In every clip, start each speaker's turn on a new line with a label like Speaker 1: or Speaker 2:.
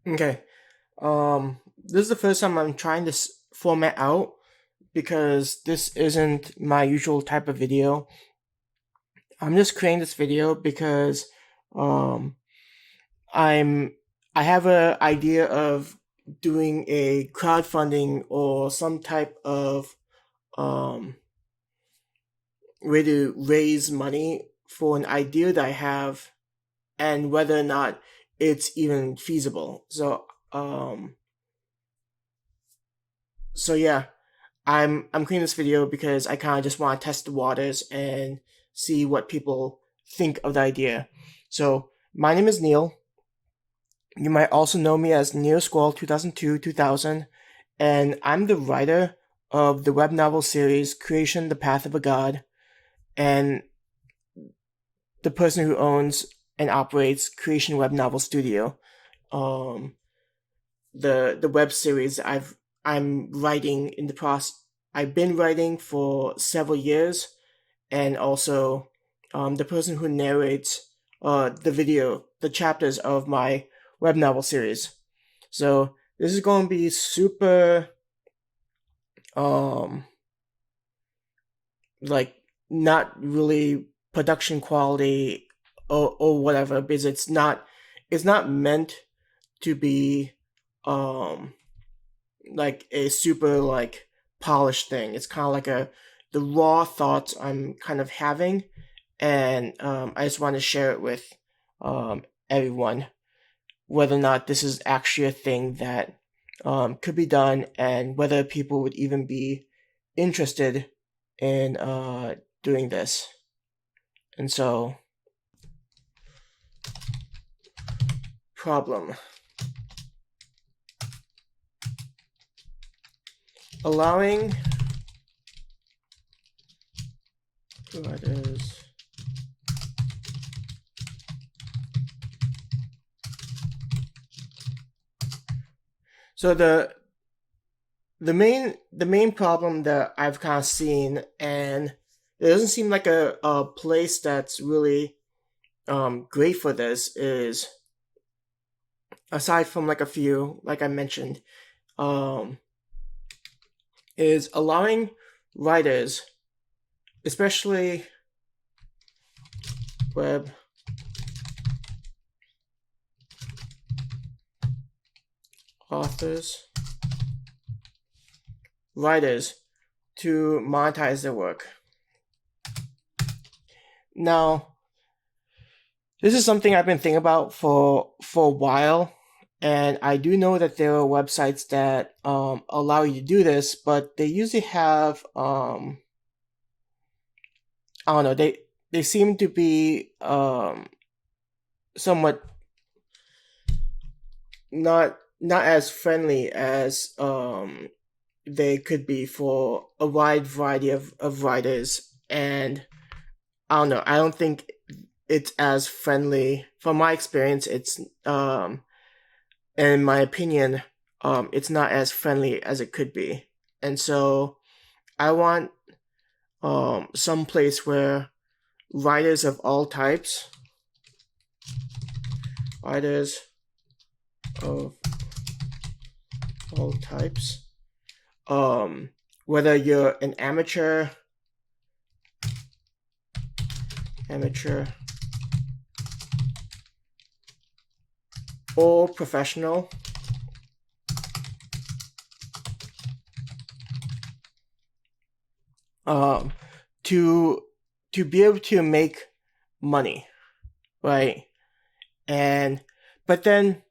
Speaker 1: Okay. This is the first time I'm trying this format out because this isn't my usual type of video. I'm just creating this video because um I'm I have a idea of doing a crowdfunding or some type of um way to raise money for an idea that I have and whether or not it's even feasible. So yeah, I'm creating this video because I kind of just want to test the waters and see what people think of the idea. So my name is Neil. You might also know me as Neo Squall 2002 2000, and I'm the writer of the web novel series Creation: The Path of a God, and the person who owns and operates Creation Web Novel Studio. Um, the web series I'm writing in the process. I've been writing for several years, and also the person who narrates the chapters of my web novel series. So this is going to be super um like not really production quality or whatever, because it's not meant to be um like a super like polished thing. It's kind of like the raw thoughts I'm kind of having, and I just want to share it with everyone, whether or not this is actually a thing that could be done, and whether people would even be interested in doing this. And so, problem allowing writers so the main problem that I've kind of seen, and it doesn't seem like a place that's really great for this, is aside from like a few like I mentioned, um, is allowing writers, especially web authors, writers, to monetize their work. Now, this is something I've been thinking about for a while, and I do know that there are websites that allow you to do this, but they usually have I don't know, they seem to be somewhat not as friendly as they could be for a wide variety of writers. And I don't know, I don't think it's as friendly. From my experience, it's in my opinion, it's not as friendly as it could be. And so I want some place where writers of all types, writers of all types, whether you're an amateur or professional, um, to be able to make money, right? And but then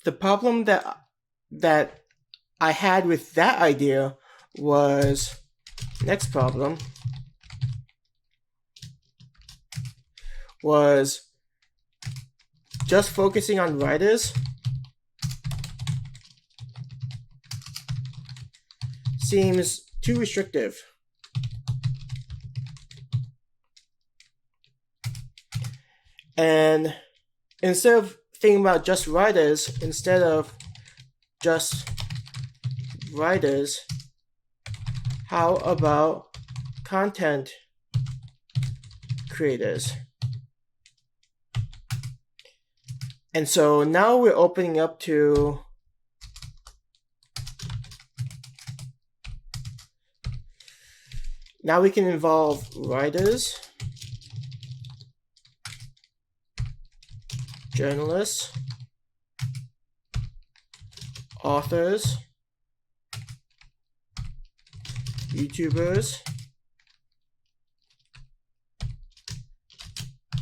Speaker 1: the problem that I had with that idea was, next problem was just focusing on writers seems too restrictive. And instead of thinking about just writers, instead of just writers, how about content creators? And so now we're opening up to now we can involve writers, journalists, authors, YouTubers,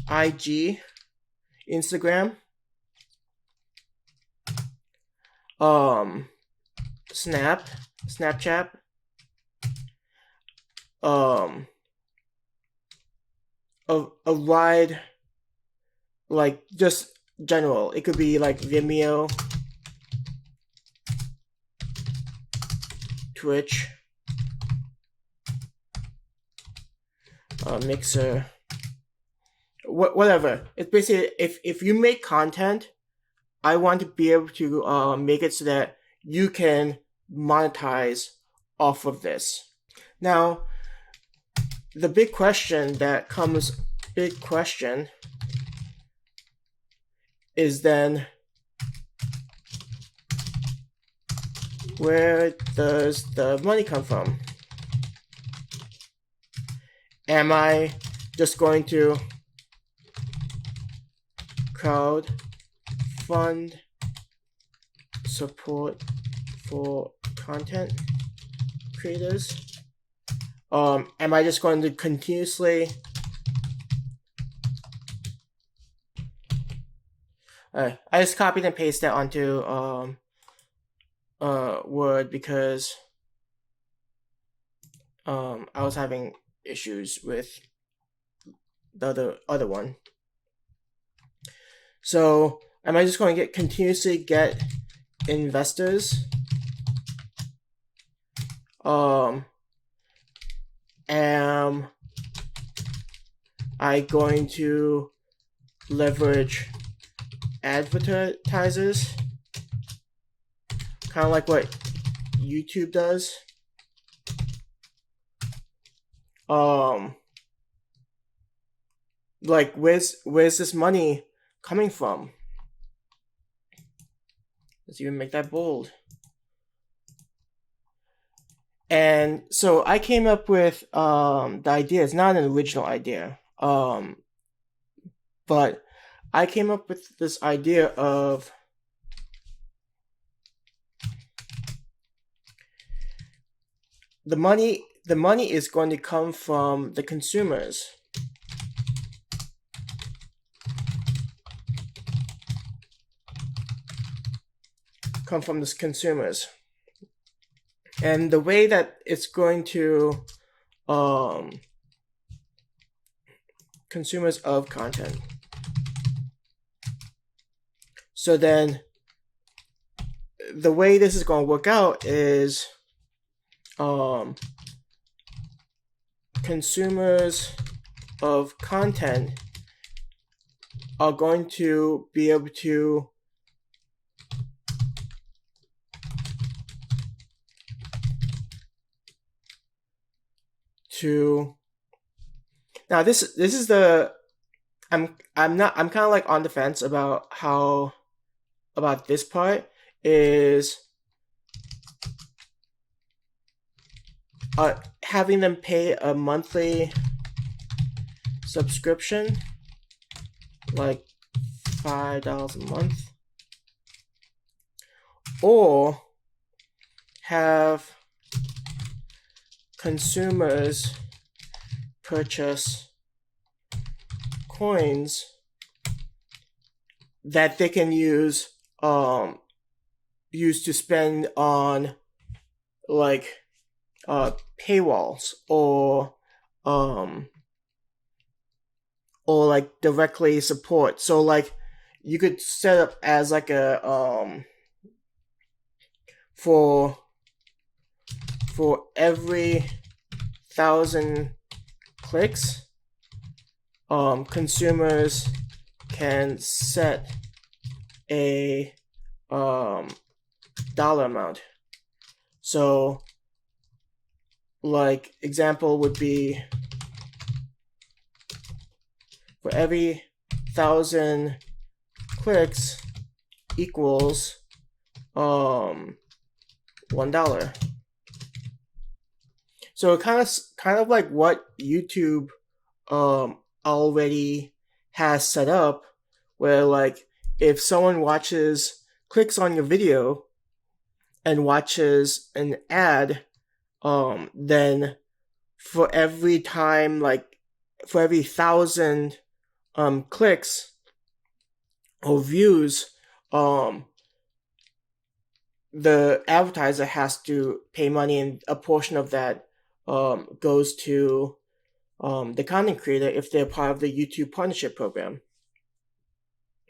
Speaker 1: IG, Instagram, Snapchat, a wide, like, just general. It could be like Vimeo, Twitch, Mixer, whatever. It's basically, if you make content, I want to be able to make it so that you can monetize off of this. Now, the big question is then, where does the money come from? Am I just going to crowdfund support for content creators? Am I just going to continuously I just copied and pasted that onto Word because I was having issues with the other one. So am I just going to continuously get investors? Am I going to leverage advertisers? Kind of like what YouTube does. Like, where's this money coming from? Let's even make that bold. And so I came up with the idea. It's not an original idea, but I came up with this idea of the money is going to come from the consumers. Come from the consumers. And the way that it's going to consumers of content. So then the way this is going to work out is consumers of content are going to be able to now this is the I'm kind of like on the fence about this part is having them pay a monthly subscription, like $5 a month, or have consumers purchase coins that they can use to spend on, like, paywalls or like directly support. So like you could set up as like a for every 1,000 clicks, consumers can set a dollar amount. So like example would be for every 1,000 clicks, equals $1. So kind of like what YouTube already has set up, where like if someone clicks on your video and watches an ad, then for every 1,000 clicks or views, the advertiser has to pay money, and a portion of that goes to the content creator if they're part of the YouTube partnership program.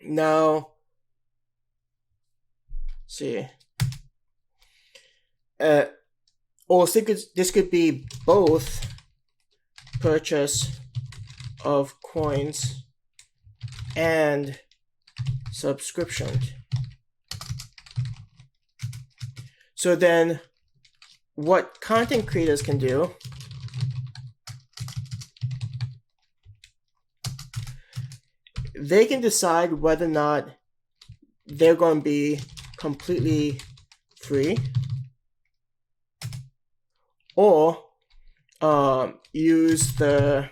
Speaker 1: Now, let's see. Or this could be both purchase of coins and subscription. So then what content creators can do they can decide whether or not they're going to be completely free or use the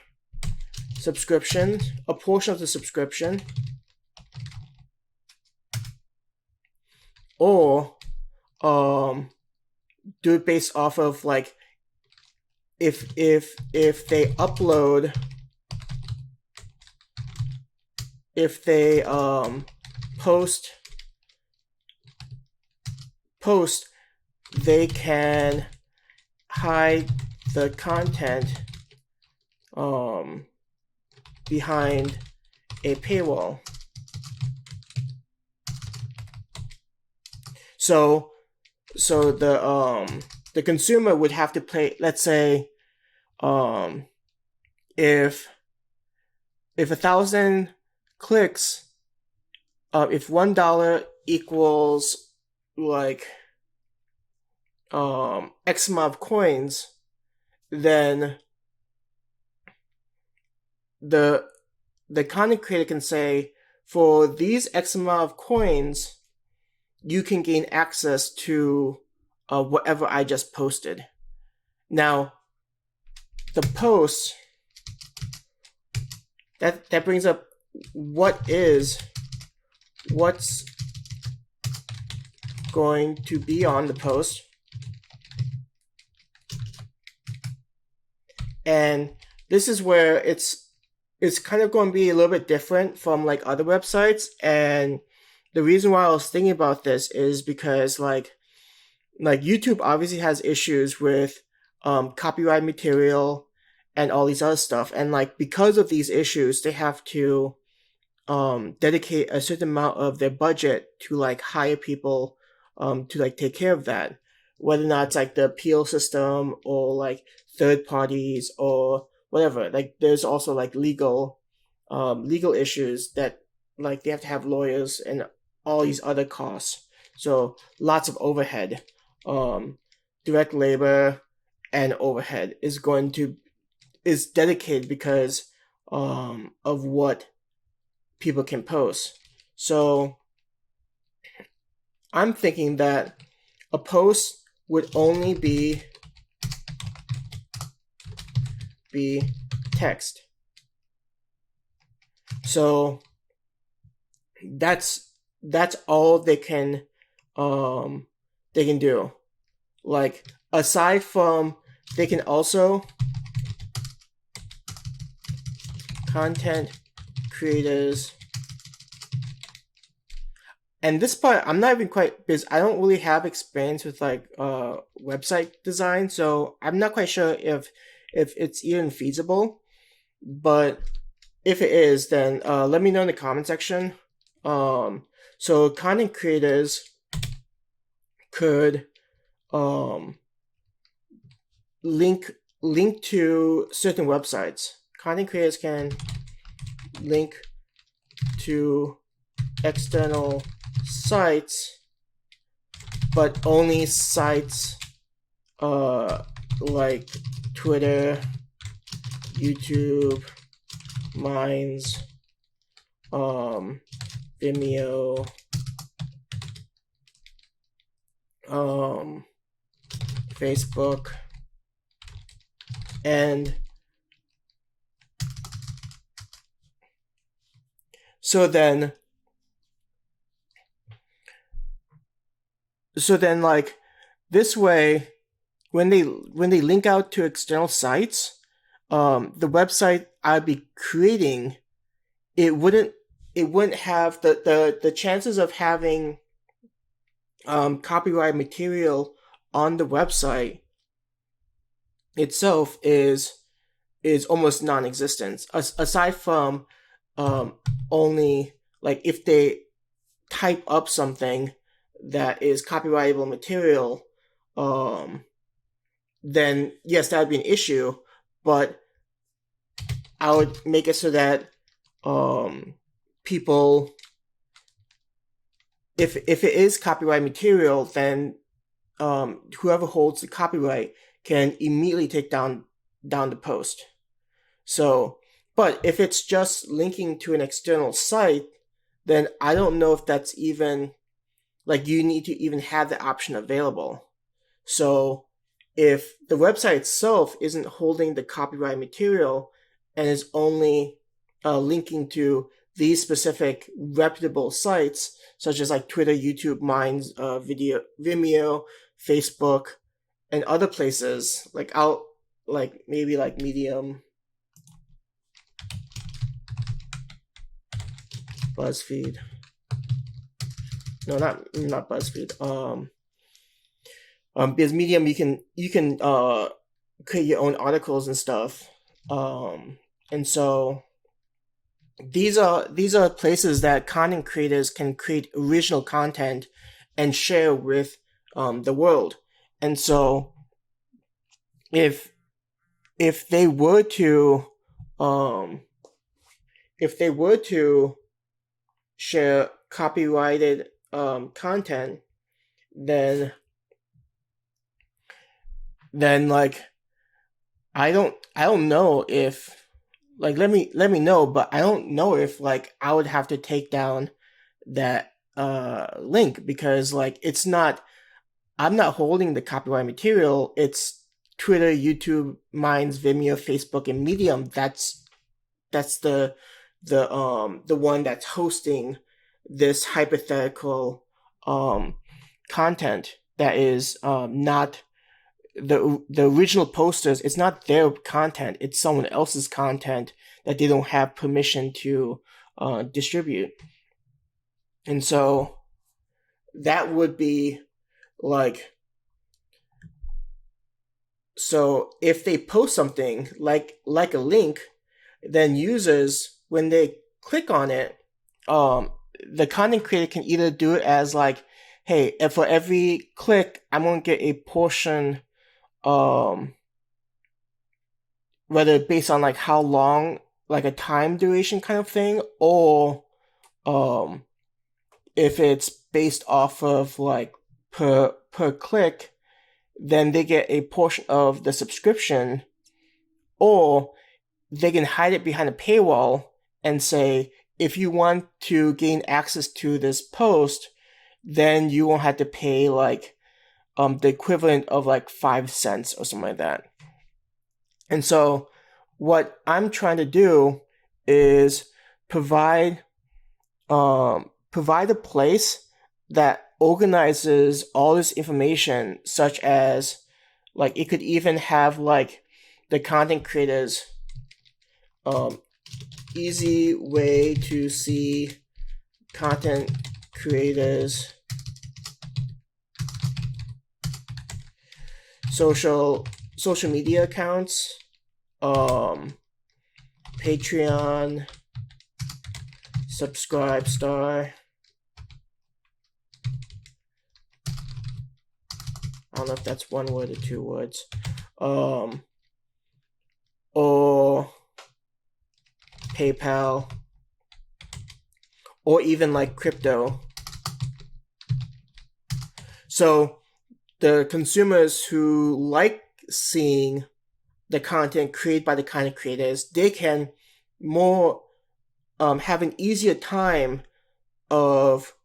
Speaker 1: subscription, a portion of the subscription, or do it based off of like if they upload, if they post, they can hide the content behind a paywall. So the consumer would have to pay, let's say, if 1,000 clicks, if $1 equals like X amount of coins, then the content creator can say, for these X amount of coins, you can gain access to whatever I just posted. Now, the post, that brings up what's going to be on the post. And this is where it's kind of going to be a little bit different from like other websites. And the reason why I was thinking about this is because like YouTube obviously has issues with copyright material and all these other stuff. And like because of these issues, they have to dedicate a certain amount of their budget to like hire people to like take care of that, whether or not it's like the appeal system or like third parties or whatever. Like there's also like legal issues that like they have to have lawyers and all these other costs. So lots of overhead, direct labor and overhead is dedicated because of what people can post. So I'm thinking that a post would only be text. So that's all they can do. Like aside from, they can also content creators. And this part, I'm not even quite, because I don't really have experience with like website design, so I'm not quite sure if it's even feasible. But if it is, then let me know in the comment section. So content creators could link to certain websites. Content creators can link to external sites, but only sites like Twitter, YouTube, Minds, Vimeo, Facebook, and so then like this way, when they link out to external sites, the website I'd be creating, it wouldn't have the chances of having copyright material on the website itself is almost non-existent. Aside from only like if they type up something that is copyrightable material, then yes, that would be an issue. But I would make it so that people, if it is copyright material, then whoever holds the copyright can immediately take down the post. So, but if it's just linking to an external site, then I don't know if that's even like you need to even have the option available. So, if the website itself isn't holding the copyright material and is only linking to these specific reputable sites, such as like Twitter, YouTube, Minds, Vimeo, Facebook, and other places, like maybe like Medium, BuzzFeed. No, not BuzzFeed. Because Medium, you can create your own articles and stuff. And so these are places that content creators can create original content and share with the world. And so if they were to share copyrighted content, then like I don't know if like let me know, but I don't know if like I would have to take down that link, because like it's not, I'm not holding the copyright material. It's Twitter, YouTube, Minds, Vimeo, Facebook, and Medium. That's the one that's hosting this hypothetical content that is not the original posters. It's not their content. It's someone else's content that they don't have permission to distribute. And so that would be like, so if they post something like a link, then users, when they click on it, the content creator can either do it as like, hey, and for every click, I'm going to get a portion, whether based on like how long, like a time duration kind of thing, or if it's based off of like per click, then they get a portion of the subscription, or they can hide it behind a paywall and say, if you want to gain access to this post, then you won't have to pay like the equivalent of like 5 cents or something like that. And so what I'm trying to do is provide a place that organizes all this information, such as like it could even have like the content creators easy way to see content creators social media accounts, Patreon, Subscribe Star. I don't know if that's one word or 2 words. Or PayPal, or even like crypto. So the consumers who like seeing the content created by the content creators, they can more have an easier time of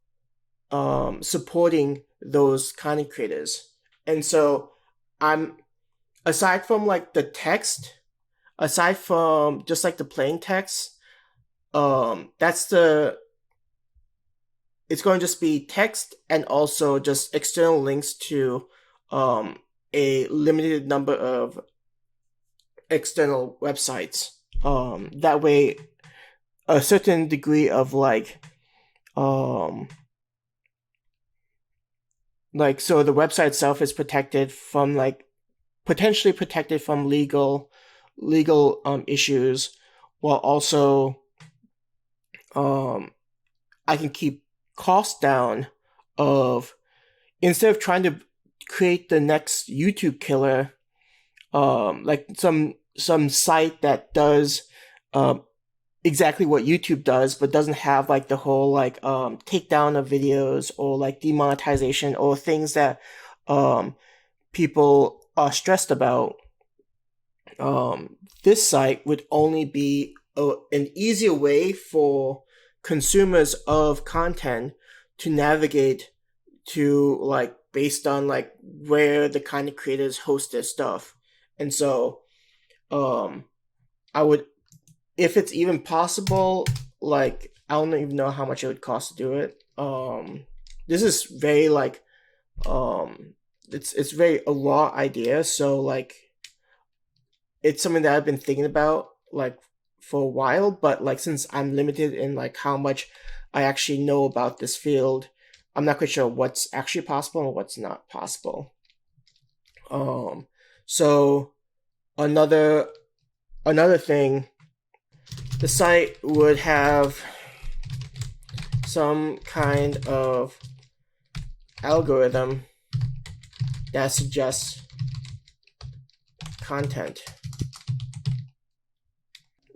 Speaker 1: supporting those content creators. And so I'm aside from like the text, aside from just like the plain text, that's the it's going to just be text and also just external links to um a limited number of external websites. That way a certain degree of um so the website itself is protected from potentially protected from legal issues, while also um I can keep costs down of instead of trying to create the next YouTube killer, like some site that does um exactly what YouTube does, but doesn't have like the whole takedown of videos or like demonetization or things that um people are stressed about. This site would only be an easier way for consumers of content to navigate to based on where the content creators host their stuff. And so um I would, if it's even possible, I don't even know how much it would cost to do it. This is very um it's very a raw idea, so it's something that I've been thinking about for a while, but since I'm limited in how much I actually know about this field, I'm not quite sure what's actually possible and what's not possible. So another thing, the site would have some kind of algorithm that suggests content.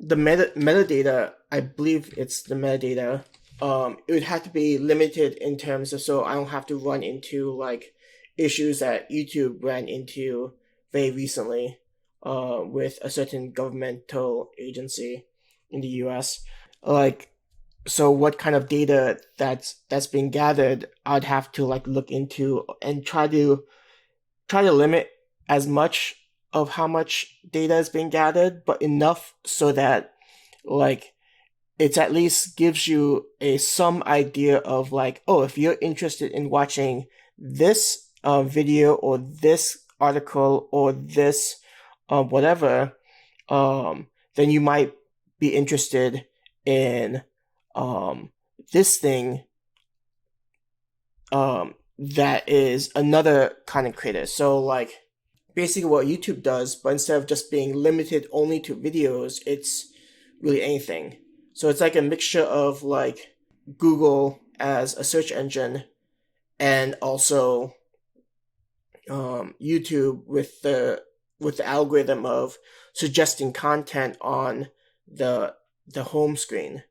Speaker 1: The metadata, I believe it's the metadata. It would have to be limited in terms of, so I don't have to run into issues that YouTube ran into very recently with a certain governmental agency in the US. So what kind of data that's being gathered, I'd have to look into and try to limit as much of how much data is being gathered, but enough so that it at least gives you some idea of oh, if you're interested in watching this video or this article or this whatever, then you might be interested in this thing that is another content creator. So basically what YouTube does, but instead of just being limited only to videos, it's really anything. So it's like a mixture of Google as a search engine and also YouTube with the algorithm of suggesting content on the home screen.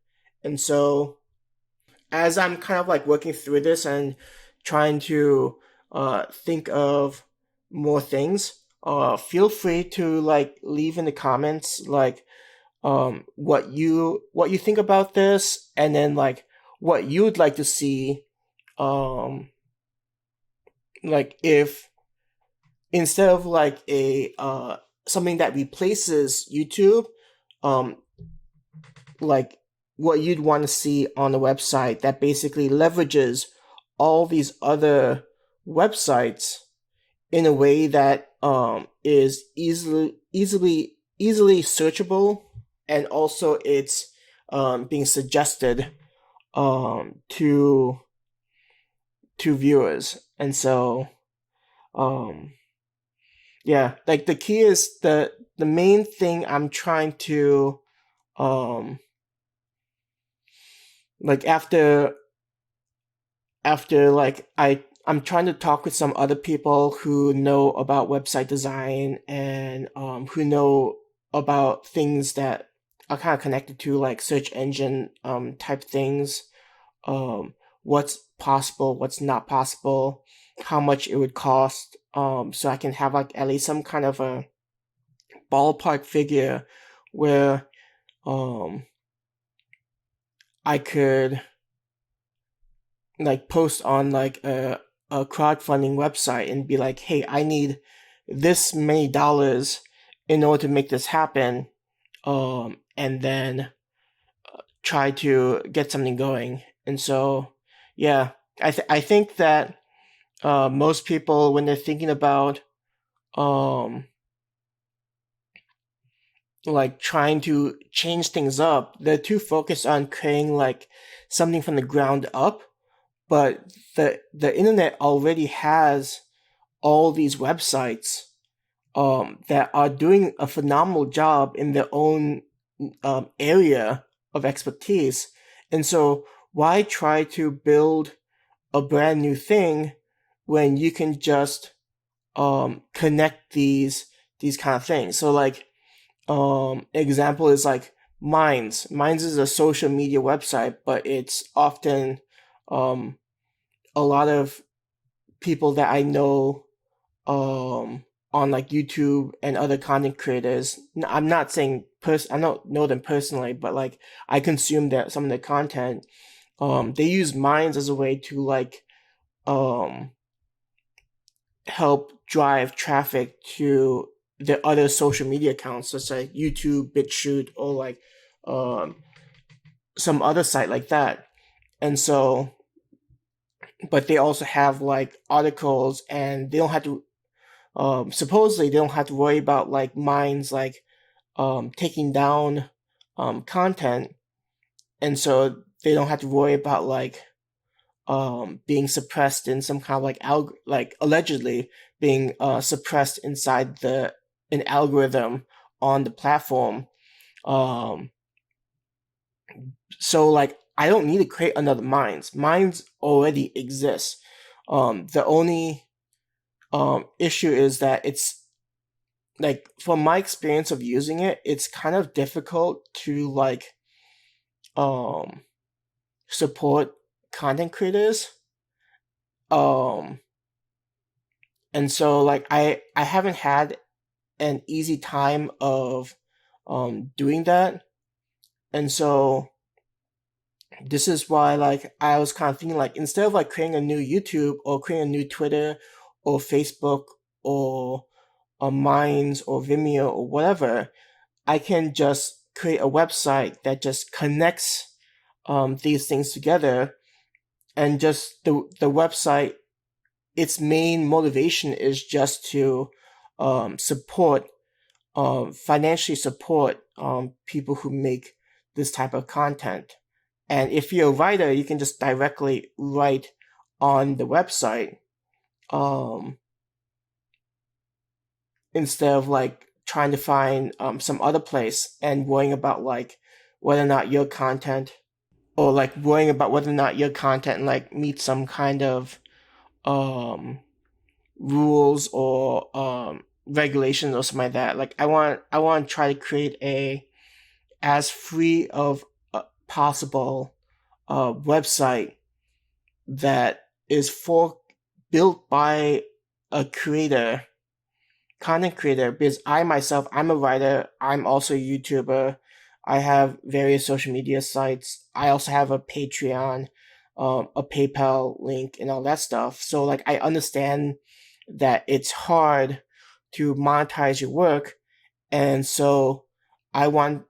Speaker 1: And so as I'm kind of working through this and trying to think of more things, feel free to leave in the comments what you think about this, and then what you would like to see, if instead of a something that replaces YouTube, um what you'd want to see on a website that basically leverages all these other websites in a way that is easily searchable, and also it's being suggested to viewers. And so yeah, the key is the main thing I'm trying to after I'm trying to talk with some other people who know about website design and who know about things that are kind of connected to search engine type things, what's possible, what's not possible, how much it would cost, so I can have at least some kind of a ballpark figure where I could post on a a crowdfunding website and be like, hey, I need this many dollars in order to make this happen, and then try to get something going. And so, yeah, I think that most people, when they're thinking about um, like trying to change things up, they're too focused on creating like something from the ground up. But the internet already has all these websites that are doing a phenomenal job in their own area of expertise. And so why try to build a brand new thing when you can just connect these kind of things? So like example is like Minds. Minds is a social media website, but it's often um, a lot of people that I know on like YouTube and other content creators. I'm not saying I don't know them personally, but like I consume that some of their content. They use Minds as a way to like um help drive traffic to their other social media accounts, such as YouTube, BitChute, or like um some other site like that. And so, but they also have like articles, and they don't have to supposedly they don't have to worry about like Minds like taking down content, and so they don't have to worry about like being suppressed in some kind of like like allegedly being suppressed inside the an algorithm on the platform. Um, so like I don't need to create another Minds. Minds already exists. The only issue is that it's like, from my experience of using it, it's kind of difficult to like um support content creators. Um and so like I haven't had an easy time of doing that. And so this is why like I was kind of thinking like, instead of like creating a new YouTube or creating a new Twitter or Facebook or Minds or Vimeo or whatever, I can just create a website that just connects these things together. And just the website, its main motivation is just to support, financially support people who make this type of content. And if you're a writer, you can just directly write on the website, um, instead of like trying to find some other place and worrying about like whether or not your content, or like worrying about whether or not your content like meets some kind of um rules or regulations or something like that. Like I want to try to create a as free of possible website that is for built by a creator, content creator, because I myself, I'm a writer, I'm also a YouTuber, I have various social media sites, I also have a Patreon, a PayPal link, and all that stuff. So like I understand that it's hard to monetize your work, and so I want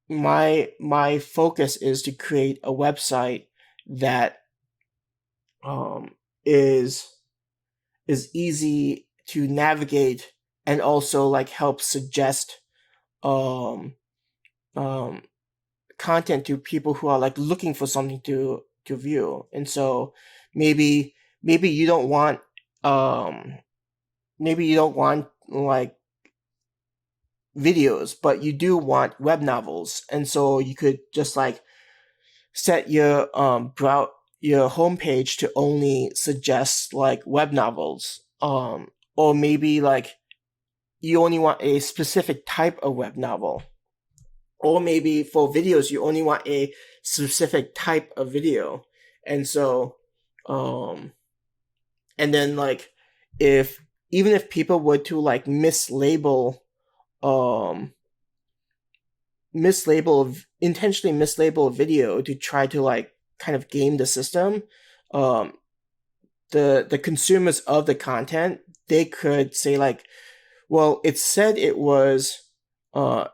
Speaker 1: my focus is to create a website that um is is easy to navigate, and also like help suggest um um content to people who are like looking for something to view. And so maybe maybe you don't want um maybe you don't want like videos, but you do want web novels. And so you could just like set your your homepage to only suggest like web novels, or maybe like you only want a specific type of web novel, or maybe for videos you only want a specific type of video. And so um and then like, if even if people were to like um intentionally mislabel a video to try to like kind of game the system, um the consumers of the content, they could say like, well, it said it was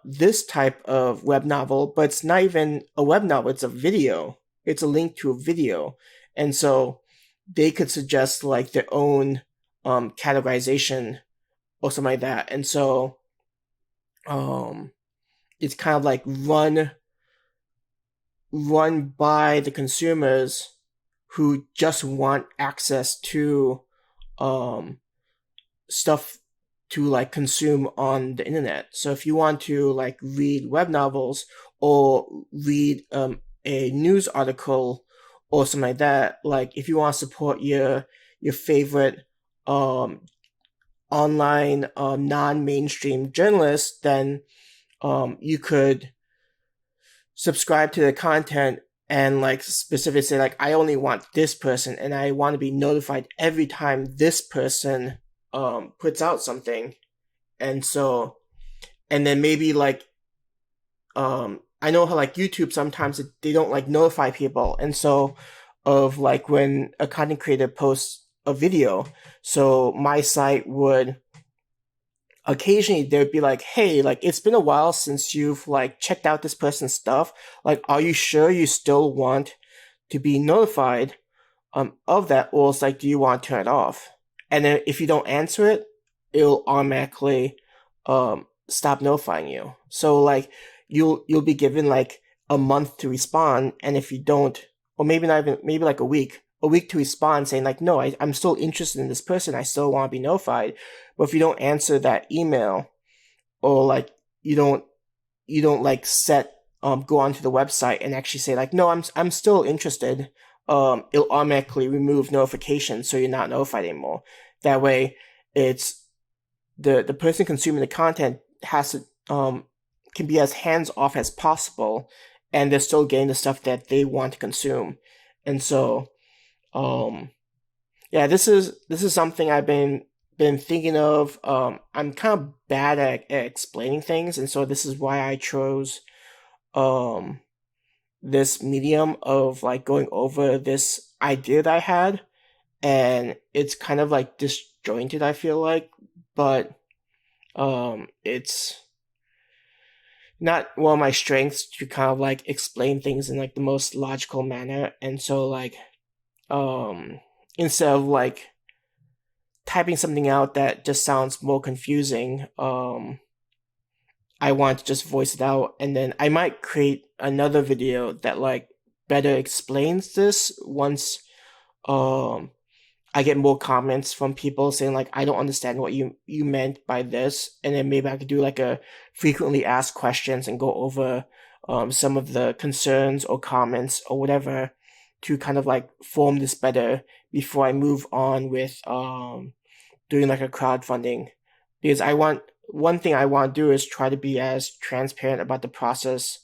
Speaker 1: this type of web novel, but it's not even a web novel, it's a video. It's a link to a video. And so they could suggest like their own categorization or something like that. And so um, it's kind of like run by the consumers who just want access to um, stuff to like consume on the internet. So if you want to like read web novels or read a news article or something like that, like if you want to support your favorite um, online non-mainstream journalists, then you could subscribe to the content and like specifically say like I only want this person and I want to be notified every time this person puts out something. And so and then maybe like I know how like YouTube sometimes they don't like notify people, and so of like when a content creator posts a video, so my site would occasionally they'd be like, hey, like it's been a while since you've like checked out this person's stuff, like are you sure you still want to be notified of that, or it's like do you want to turn it off? And then if you don't answer it, it'll automatically stop notifying you. So like you'll be given like a month to respond, and if you don't, or maybe not even, maybe like a week to respond saying like no, I'm still interested in this person, I still want to be notified. But if you don't answer that email, or like you don't like set go onto the website and actually say like no, I'm still interested, it'll automatically remove notifications so you're not notified anymore. That way it's the person consuming the content has to can be as hands off as possible, and they're still getting the stuff that they want to consume. And so yeah, this is something I've been thinking of. I'm kind of bad at explaining things, and so this is why I chose um this medium of like going over this idea that I had, and it's kind of like disjointed, I feel like, but it's not one of my strengths to kind of like explain things in like the most logical manner. And so like instead of like typing something out that just sounds more confusing, I want to just voice it out, and then I might create another video that like better explains this once um I get more comments from people saying like I don't understand what you meant by this, and then maybe I could do like a frequently asked questions and go over some of the concerns or comments or whatever to kind of like form this better before I move on with doing like a crowdfunding. Because I want, one thing I want to do is try to be as transparent about the process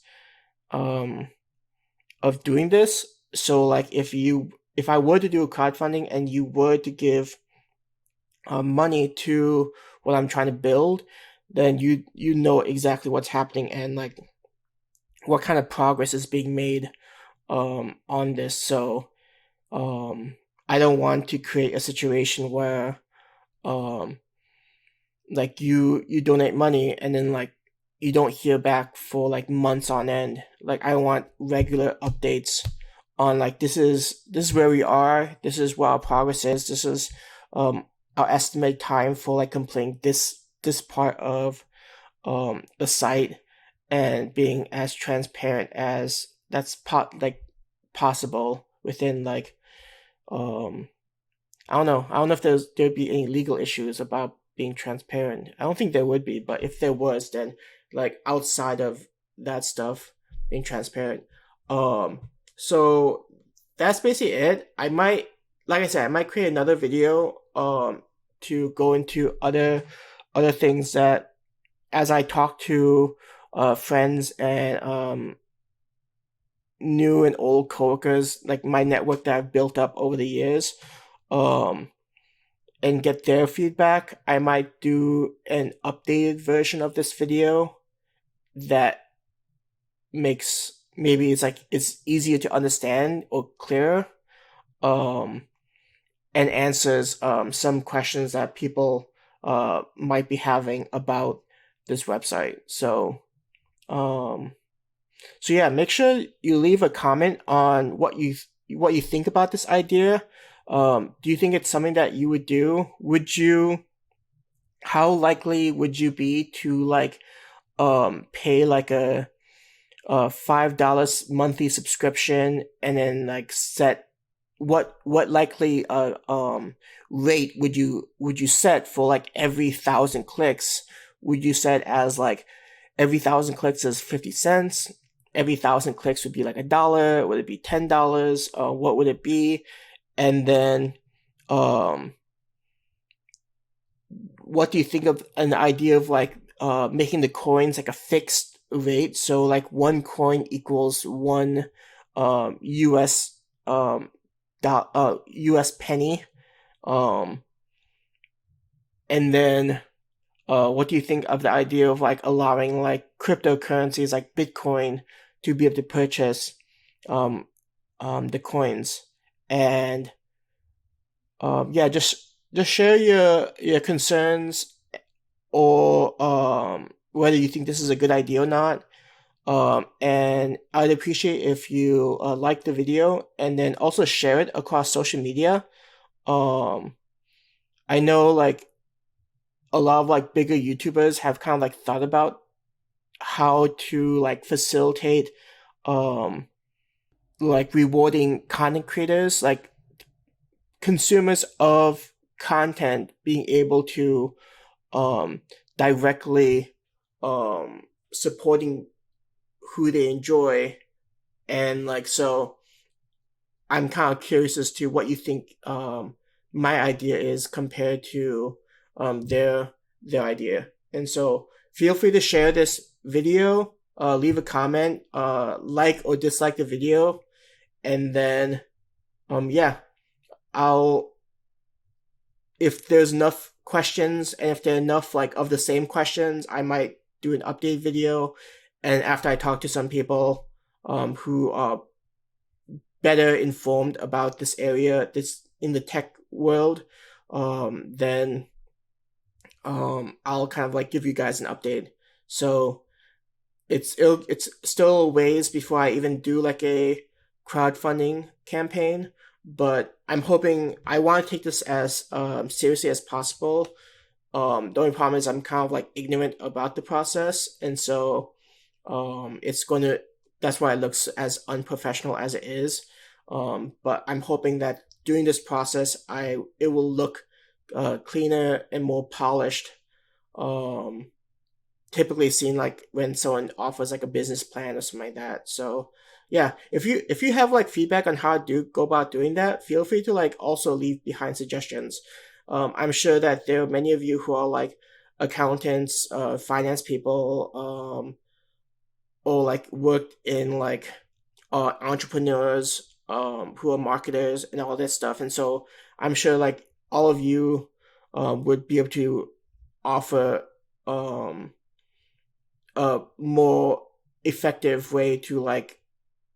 Speaker 1: um of doing this. So like if I were to do a crowdfunding and you were to give money to what I'm trying to build, then you know exactly what's happening and like what kind of progress is being made on this. So I don't want to create a situation where um like you donate money and then like you don't hear back for like months on end. Like I want regular updates on like this is where we are, this is what our progress is, this is our estimated time for like completing this part of the site, and being as transparent as like possible within like um I don't know if there'd be any legal issues about being transparent. I don't think there would be, but if there was, then like outside of that stuff, being transparent. So that's basically it. I might, like I said, I might create another video to go into other things that as I talk to friends and new and old coworkers, like my network that I've built up over the years, um, and get their feedback. I might do an updated version of this video that makes, maybe it's like it's easier to understand or clearer. Um, and answers some questions that people might be having about this website. Um, so yeah, make sure you leave a comment on what you think about this idea. Do you think it's something that you would do? Would you? How likely would you be to like pay like a $5 monthly subscription and then like set what likely rate would you set for like every 1,000 clicks? Would you set as like every 1,000 clicks is 50 cents? Every 1,000 clicks would be like $1. Would it be $10? What would it be? And then um what do you think of an idea of like making the coins like a fixed rate? So like one coin equals one US US penny. Um, and then what do you think of the idea of like allowing like cryptocurrencies like Bitcoin to be able to purchase um, the coins? And yeah, just share your concerns or whether you think this is a good idea or not. And I'd appreciate if you like the video and then also share it across social media. Um, I know like a lot of like bigger YouTubers have kind of like thought about how to like facilitate um like rewarding content creators, like consumers of content being able to um directly supporting who they enjoy. And like so I'm kind of curious as to what you think my idea is compared to their idea. And so feel free to share this video, leave a comment, like or dislike the video, and then yeah, I'll if there's enough questions and if there are enough like of the same questions, I might do an update video. And after I talk to some people who are better informed about this area, this in the tech world, then I'll kind of like give you guys an update. So it's still a ways before I even do like a crowdfunding campaign, but I'm hoping I want to take this as seriously as possible. The only problem is I'm kind of like ignorant about the process, and so it's going to that's why it looks as unprofessional as it is. But I'm hoping that during this process, it will look cleaner and more polished. Um, Typically seen like when someone offers like a business plan or something like that. So yeah, if you have like feedback on how to go about doing that, feel free to like also leave behind suggestions. I'm sure that there are many of you who are like accountants, finance people, or like worked in like entrepreneurs who are marketers and all this stuff. And so I'm sure like all of you would be able to offer um, a more effective way to like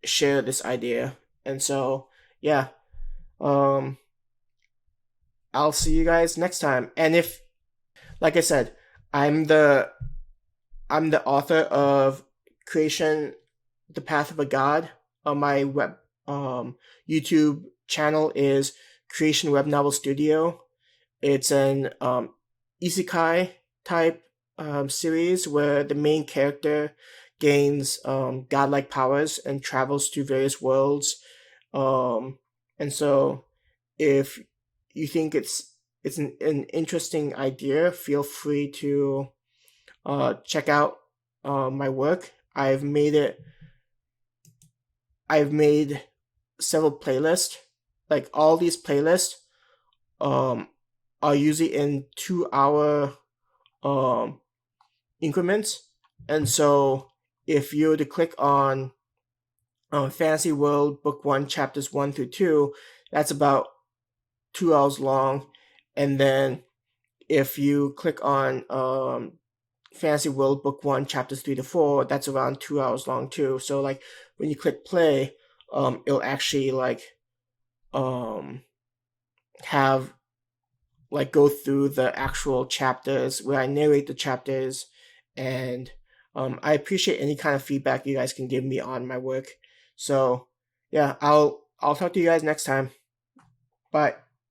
Speaker 1: share this idea. And so yeah, um, I'll see you guys next time. And if, like I said, I'm the I'm the author of Creation: The Path of a God. My web YouTube channel is Creation Web Novel Studio. It's an isekai type series where the main character gains godlike powers and travels to various worlds. And so, if you think it's an interesting idea, feel free to check out my work. I've made several playlists. Like all these playlists um, are usually in 2 hour um, increments. And so if you were to click on Fantasy World Book 1, Chapters 1 through 2, that's about 2 hours long. And then if you click on Fantasy World Book 1, Chapters 3 to 4, that's around 2 hours long too. So like when you click play, it'll actually like um have like go through the actual chapters where I narrate the chapters, and I appreciate any kind of feedback you guys can give me on my work. So yeah, I'll talk to you guys next time. Bye.